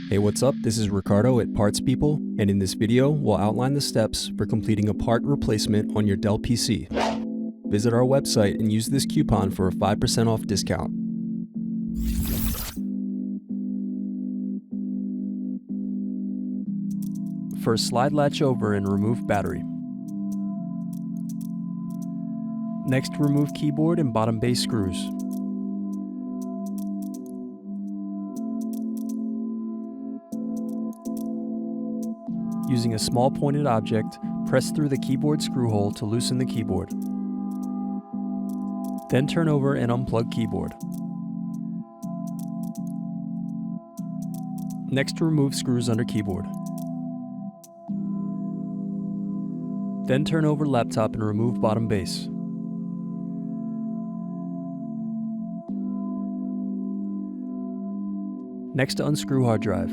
Hey, what's up? This is Ricardo at Parts People, and in this video, we'll outline the steps for completing a part replacement on your Dell PC. Visit our website and use this coupon for a 5% off discount. First, slide latch over and remove battery. Next, remove keyboard and bottom base screws. Using a small pointed object, press through the keyboard screw hole to loosen the keyboard. Then turn over and unplug keyboard. Next, remove screws under keyboard. Then turn over laptop and remove bottom base. Next, unscrew hard drive.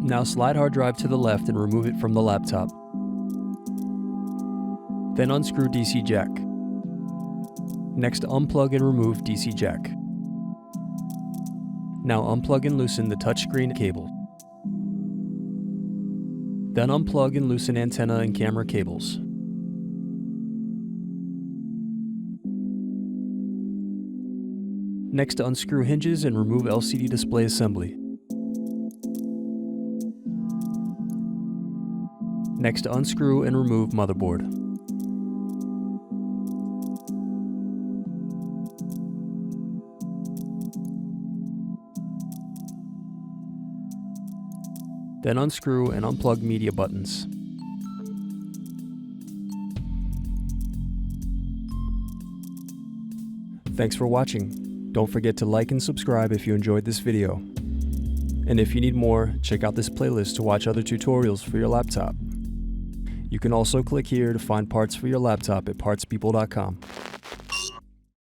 Now slide hard drive to the left and remove it from the laptop. Then unscrew DC jack. Next, unplug and remove DC jack. Now unplug and loosen the touchscreen cable. Then unplug and loosen antenna and camera cables. Next, unscrew hinges and remove LCD display assembly. Next, unscrew and remove motherboard. Then unscrew and unplug media buttons. Thanks for watching. Don't forget to like and subscribe if you enjoyed this video. And if you need more, check out this playlist to watch other tutorials for your laptop. You can also click here to find parts for your laptop at partspeople.com.